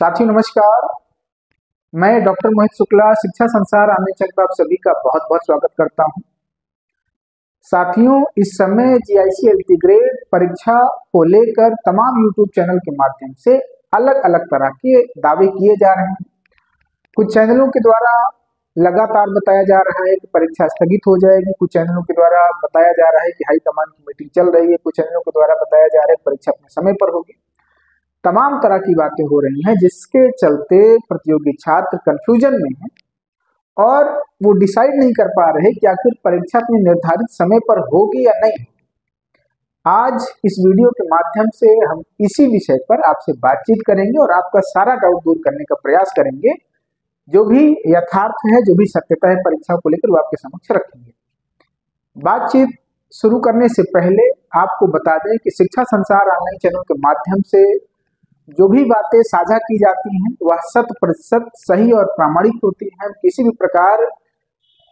साथियों नमस्कार। मैं डॉक्टर मोहित शुक्ला शिक्षा संसार आने आप सभी का बहुत बहुत स्वागत करता हूं। साथियों, इस समय जीआईसी एल्टीग्रेड परीक्षा को लेकर तमाम यूट्यूब चैनल के माध्यम से अलग अलग तरह के दावे किए जा रहे हैं। कुछ चैनलों के द्वारा लगातार बताया जा रहा है कि परीक्षा स्थगित हो जाएगी, कुछ चैनलों के द्वारा बताया जा रहा है कि हाईकमान की मीटिंग चल रही है, कुछ चैनलों के द्वारा बताया जा रहा है कि परीक्षा अपने समय पर होगी। तमाम तरह की बातें हो रही हैं, जिसके चलते प्रतियोगी छात्र कंफ्यूजन में हैं और वो डिसाइड नहीं कर पा रहे कि आखिर परीक्षा अपने निर्धारित समय पर होगी या नहीं। आज इस वीडियो के माध्यम से हम इसी विषय पर आपसे बातचीत करेंगे और आपका सारा डाउट दूर करने का प्रयास करेंगे। जो भी यथार्थ है, जो भी सत्यता है परीक्षा को लेकर, वो आपके समक्ष रखेंगे। बातचीत शुरू करने से पहले आपको बता दें कि शिक्षा संसार ऑनलाइन चैनल के माध्यम से जो भी बातें साझा की जाती हैं वह 100% सही और प्रामाणिक होती हैं। किसी भी प्रकार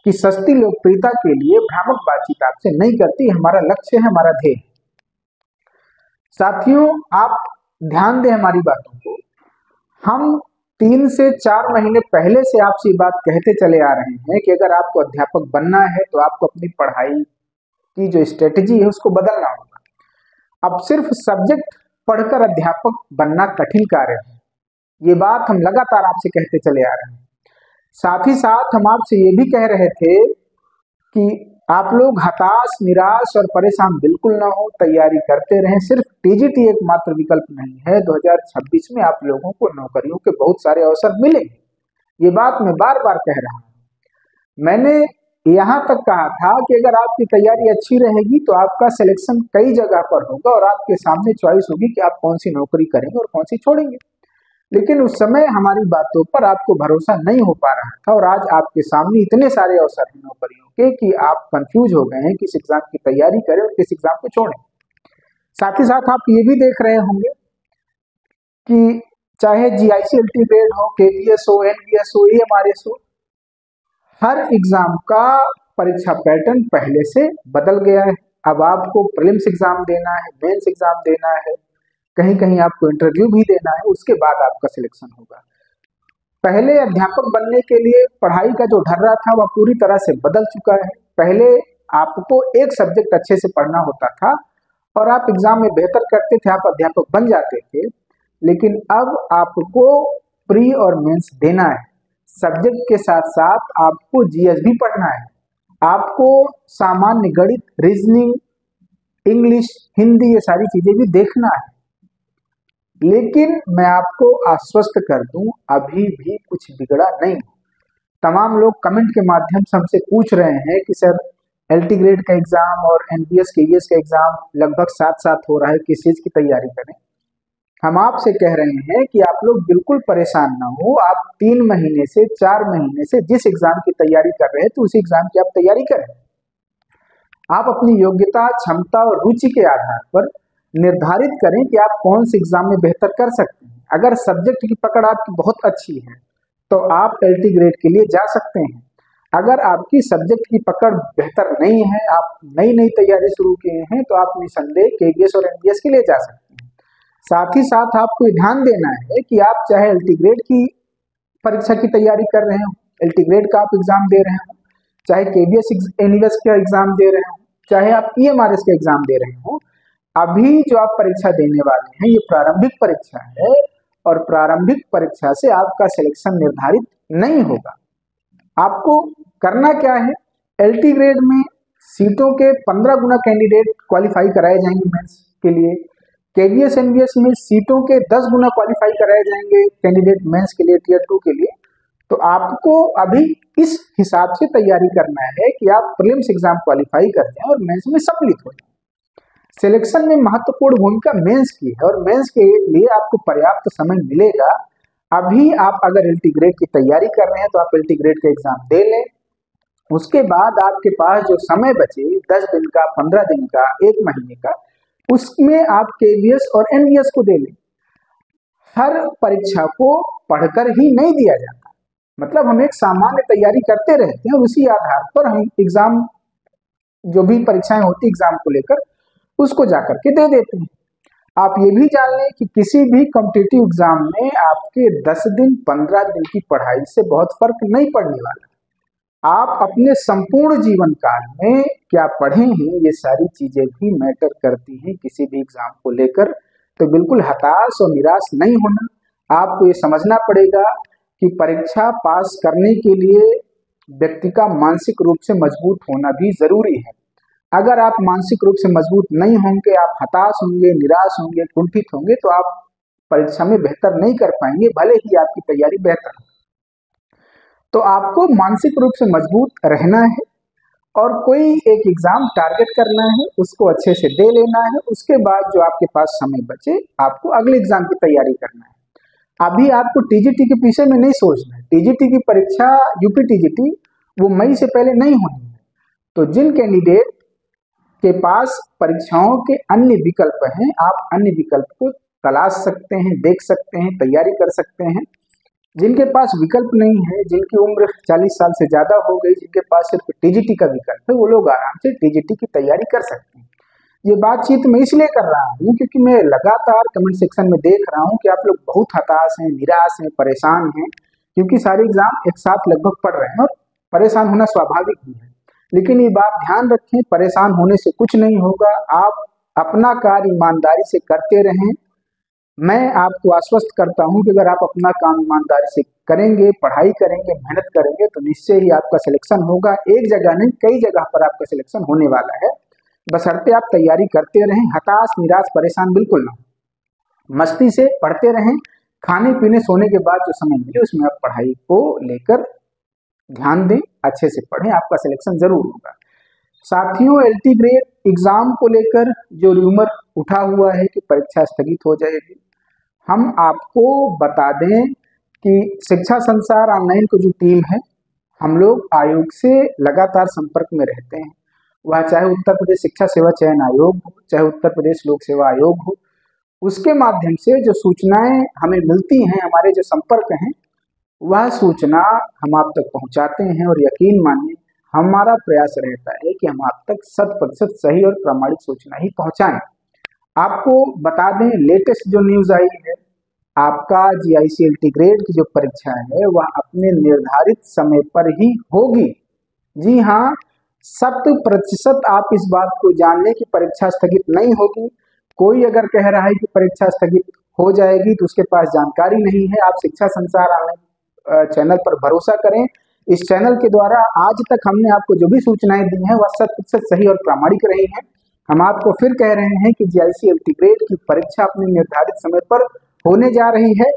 की सस्ती लोकप्रियता के लिए भ्रामक बातचीत आपसे नहीं करती। हमारा लक्ष्य है, हमारा ध्येय। साथियों, आप ध्यान दें हमारी बातों को। हम 3 से 4 महीने पहले से आपसे ये बात कहते चले आ रहे हैं कि अगर आपको अध्यापक बनना है तो आपको अपनी पढ़ाई की जो स्ट्रेटेजी है उसको बदलना होगा। अब सिर्फ सब्जेक्ट पढ़कर अध्यापक बनना कठिन कार्य है, ये बात हम लगातार आपसे कहते चले आ रहे हैं। साथ ही साथ हम आपसे ये भी कह रहे थे कि आप लोग हताश, निराश और परेशान बिल्कुल ना हो, तैयारी करते रहें। सिर्फ टीजीटी एकमात्र विकल्प नहीं है। 2026 में आप लोगों को नौकरियों के बहुत सारे अवसर मिलेंगे, ये बात मैं बार बार कह रहा हूं। मैंने यहाँ तक कहा था कि अगर आपकी तैयारी अच्छी रहेगी तो आपका सिलेक्शन कई जगह पर होगा और आपके सामने चॉइस होगी कि आप कौन सी नौकरी करेंगे और कौन सी छोड़ेंगे। लेकिन उस समय हमारी बातों पर आपको भरोसा नहीं हो पा रहा था और आज आपके सामने इतने सारे अवसर हैं नौकरियों के कि आप कंफ्यूज हो गए हैं किस एग्जाम की तैयारी करें और किस एग्जाम को छोड़ें। साथ ही साथ आप ये भी देख रहे होंगे कि चाहे जीआईसी एल्टीग्रेड हो, केवीएस हो, एनवीएस हो, एएमआरएस हो, हर एग्जाम का परीक्षा पैटर्न पहले से बदल गया है। अब आपको प्रीलिम्स एग्जाम देना है, मेंस एग्जाम देना है, कहीं कहीं आपको इंटरव्यू भी देना है, उसके बाद आपका सिलेक्शन होगा। पहले अध्यापक बनने के लिए पढ़ाई का जो ढर्रा था वह पूरी तरह से बदल चुका है। पहले आपको एक सब्जेक्ट अच्छे से पढ़ना होता था और आप एग्जाम में बेहतर करते थे, आप अध्यापक बन जाते थे। लेकिन अब आपको प्री और मेंस देना है। सब्जेक्ट के साथ साथ आपको जीएस भी पढ़ना है, आपको सामान्य गणित, रीजनिंग, इंग्लिश, हिंदी, ये सारी चीजें भी देखना है। लेकिन मैं आपको आश्वस्त कर दूं, अभी भी कुछ बिगड़ा नहीं। तमाम लोग कमेंट के माध्यम से हमसे पूछ रहे हैं कि सर एल्टीग्रेड का एग्जाम और एनबीएस केवीएस का एग्जाम लगभग साथ साथ हो रहा है, किस चीज की तैयारी करें। हम आपसे कह रहे हैं कि आप लोग बिल्कुल परेशान ना हो। आप 3 महीने से 4 महीने से जिस एग्जाम की तैयारी कर रहे हैं तो उसी एग्जाम की आप तैयारी करें। आप अपनी योग्यता, क्षमता और रुचि के आधार पर निर्धारित करें कि आप कौन से एग्जाम में बेहतर कर सकते हैं। अगर सब्जेक्ट की पकड़ आपकी बहुत अच्छी है तो आप एल्टीग्रेड के लिए जा सकते हैं। अगर आपकी सब्जेक्ट की पकड़ बेहतर नहीं है, आप नई नई तैयारी शुरू किए हैं, तो आप निसंदेह केवीएस और एनबीएस के लिए जा सकते हैं। साथ ही साथ आपको ध्यान देना है कि आप चाहे एल्टीग्रेड की परीक्षा की तैयारी कर रहे हो, एल्टीग्रेड का आप एग्जाम दे रहे हो, चाहे केवीएस एनवीएस का एग्जाम दे रहे हो, चाहे आप ईएमआरएस का एग्जाम दे रहे हो, अभी जो आप परीक्षा देने वाले हैं ये प्रारंभिक परीक्षा है और प्रारंभिक परीक्षा से आपका सिलेक्शन निर्धारित नहीं होगा। आपको करना क्या है, एल्टीग्रेड में सीटों के 15 गुना कैंडिडेट क्वालिफाई कराए जाएंगे मेंस के लिए। केवीएस एनवीएस में सीटों के 10 गुना क्वालिफाई कराए जाएंगे कैंडिडेट मेंस के लिए, टियर 2 के लिए। तो आपको अभी इस हिसाब से तैयारी करना है कि आप प्रीलिम्स एग्जाम क्वालिफाई कर जाएं और मेंस में सम्मिलित हो जाएं। सिलेक्शन में महत्वपूर्ण भूमिका मेंस की है और मेंस के लिए आपको पर्याप्त समय मिलेगा। अभी आप अगर एल्टीग्रेड की तैयारी कर रहे हैं तो आप एल्टीग्रेड का एग्जाम दे लें। उसके बाद आपके पास जो समय बचे 10 दिन का, 15 दिन का, 1 महीने का, उसमें आप केवीएस और एनवीएस को दे लें। हर परीक्षा को पढ़कर ही नहीं दिया जाता, मतलब हम एक सामान्य तैयारी करते रहते हैं और उसी आधार पर हम एग्जाम, जो भी परीक्षाएं होती एग्जाम को लेकर, उसको जाकर के दे देते हैं। आप ये भी जान लें कि किसी भी कॉम्पिटिटिव एग्जाम में आपके 10 दिन 15 दिन की पढ़ाई से बहुत फर्क नहीं पड़ने वाला। आप अपने संपूर्ण जीवन काल में क्या पढ़े हैं ये सारी चीजें भी मैटर करती हैं किसी भी एग्जाम को लेकर। तो बिल्कुल हताश और निराश नहीं होना। आपको ये समझना पड़ेगा कि परीक्षा पास करने के लिए व्यक्ति का मानसिक रूप से मजबूत होना भी जरूरी है। अगर आप मानसिक रूप से मजबूत नहीं होंगे, आप हताश होंगे, निराश होंगे, कुंठित होंगे, तो आप परीक्षा में बेहतर नहीं कर पाएंगे, भले ही आपकी तैयारी बेहतर हो। तो आपको मानसिक रूप से मजबूत रहना है और कोई एक एग्जाम टारगेट करना है, उसको अच्छे से दे लेना है। उसके बाद जो आपके पास समय बचे, आपको अगले एग्जाम की तैयारी करना है। अभी आपको टीजीटी के पीछे में नहीं सोचना है। टीजीटी की परीक्षा यूपी टीजीटी वो मई से पहले नहीं होनी है। तो जिन कैंडिडेट के पास परीक्षाओं के अन्य विकल्प हैं, आप अन्य विकल्प को तलाश सकते हैं, देख सकते हैं, तैयारी कर सकते हैं। जिनके पास विकल्प नहीं है, जिनकी उम्र 40 साल से ज्यादा हो गई, जिनके पास सिर्फ टीजीटी का विकल्प है, वो लोग आराम से टीजीटी की तैयारी कर सकते हैं। ये बातचीत मैं इसलिए कर रहा हूँ क्योंकि मैं लगातार कमेंट सेक्शन में देख रहा हूँ कि आप लोग बहुत हताश हैं, निराश हैं, परेशान हैं, क्योंकि सारे एग्जाम एक साथ लगभग पढ़ रहे हैं और परेशान होना स्वाभाविक भी है। लेकिन ये बात ध्यान रखें, परेशान होने से कुछ नहीं होगा। आप अपना कार्य ईमानदारी से करते रहें। मैं आपको आश्वस्त करता हूं कि अगर आप अपना काम ईमानदारी से करेंगे, पढ़ाई करेंगे, मेहनत करेंगे, तो निश्चय ही आपका सिलेक्शन होगा। एक जगह नहीं, कई जगह पर आपका सिलेक्शन होने वाला है। बशर्ते आप तैयारी करते रहें, हताश, निराश, परेशान बिल्कुल ना हो। मस्ती से पढ़ते रहें। खाने पीने सोने के बाद जो समय मिले उसमें आप पढ़ाई को लेकर ध्यान दें, अच्छे से पढ़ें, आपका सिलेक्शन जरूर होगा। साथियों, एलटी ग्रेड एग्जाम को लेकर जो रूमर उठा हुआ है कि परीक्षा स्थगित हो जाएगी, हम आपको बता दें कि शिक्षा संसार ऑनलाइन की जो टीम है, हम लोग आयोग से लगातार संपर्क में रहते हैं। वह चाहे उत्तर प्रदेश शिक्षा सेवा चयन आयोग हो, चाहे उत्तर प्रदेश लोक सेवा आयोग हो, उसके माध्यम से जो सूचनाएं हमें मिलती हैं, हमारे जो संपर्क हैं, वह सूचना हम आप तक पहुंचाते हैं। और यकीन मानिए, हमारा प्रयास रहता है कि हम आप तक 100% सही और प्रामाणिक सूचना ही पहुंचाएं। आपको बता दें, लेटेस्ट जो न्यूज आई है, आपका जीआईसी एलटी ग्रेड की जो परीक्षा है वह अपने निर्धारित समय पर ही होगी। जी हाँ, 100% आप इस बात को जान लें कि परीक्षा स्थगित नहीं होगी। कोई अगर कह रहा है कि परीक्षा स्थगित हो जाएगी तो उसके पास जानकारी नहीं है। आप शिक्षा संसार ऑनलाइन चैनल पर भरोसा करें। इस चैनल के द्वारा आज तक हमने आपको जो भी सूचनाएं दी हैं वह 100% सही और प्रामाणिक रही हैं। हम आपको फिर कह रहे हैं कि जीआईसी एलटी ग्रेड की परीक्षा अपने निर्धारित समय पर होने जा रही है।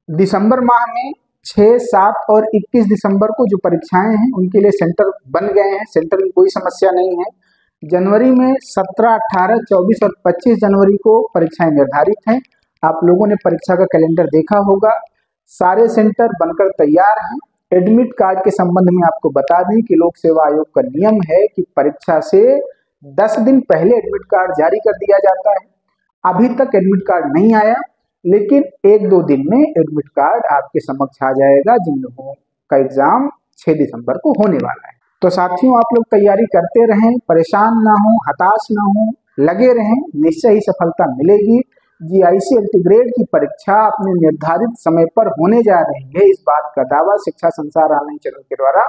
दिसंबर माह में 6, 7 और 21 दिसंबर को जो परीक्षाएं हैं उनके लिए सेंटर बन गए हैं। सेंटर की कोई समस्या नहीं है। जनवरी में 17, 18, 24 और 25 जनवरी को परीक्षाएं निर्धारित हैं। आप लोगों ने परीक्षा का कैलेंडर देखा होगा। सारे सेंटर बनकर तैयार हैं। एडमिट कार्ड के संबंध में आपको बता दें कि लोक सेवा आयोग का नियम है कि परीक्षा से 10 दिन पहले एडमिट कार्ड जारी कर दिया जाता है। अभी तक एडमिट कार्ड नहीं आया, लेकिन 1-2 दिन में एडमिट कार्ड आपके समक्ष आ जाएगा, जिन लोगों का एग्जाम 6 दिसंबर को होने वाला है। तो साथियों, आप लोग तैयारी करते रहें, परेशान ना हो, हताश ना हो, लगे रहें, निश्चय ही सफलता मिलेगी। जीआईसी एलटी ग्रेड की परीक्षा अपने निर्धारित समय पर होने जा रही है, इस बात का दावा शिक्षा संसार ऑनलाइन चैनल के द्वारा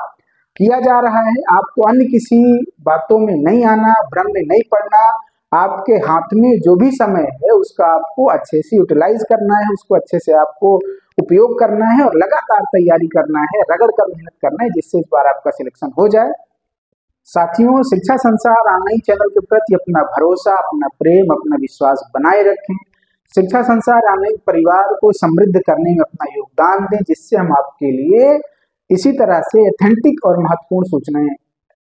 किया जा रहा है। आपको अन्य किसी बातों में नहीं आना, भ्रम में नहीं पड़ना। आपके हाथ में जो भी समय है उसका आपको अच्छे से यूटिलाइज करना है, उसको अच्छे से आपको उपयोग करना है और लगातार तैयारी करना है, रगड़ कर मेहनत करना है, जिससे इस बार आपका सिलेक्शन हो जाए। साथियों, शिक्षा संसार ऑनलाइन चैनल के प्रति अपना भरोसा, अपना प्रेम, अपना विश्वास बनाए रखें। शिक्षा संसार ऑनलाइन परिवार को समृद्ध करने में अपना योगदान दें, जिससे हम आपके लिए इसी तरह से ऑथेंटिक और महत्वपूर्ण सूचनाएं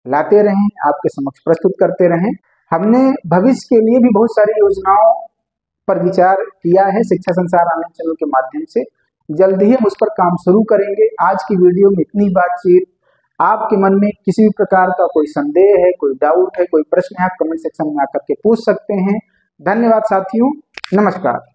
लाते रहें, आपके समक्ष प्रस्तुत करते रहें। हमने भविष्य के लिए भी बहुत सारी योजनाओं पर विचार किया है शिक्षा संसार ऑनलाइन चैनल के माध्यम से। जल्द ही हम उस पर काम शुरू करेंगे। आज की वीडियो में इतनी बातचीत। आपके मन में किसी भी प्रकार का कोई संदेह है, कोई डाउट है, कोई प्रश्न है, आप कमेंट सेक्शन में आकर के पूछ सकते हैं। धन्यवाद साथियों, नमस्कार।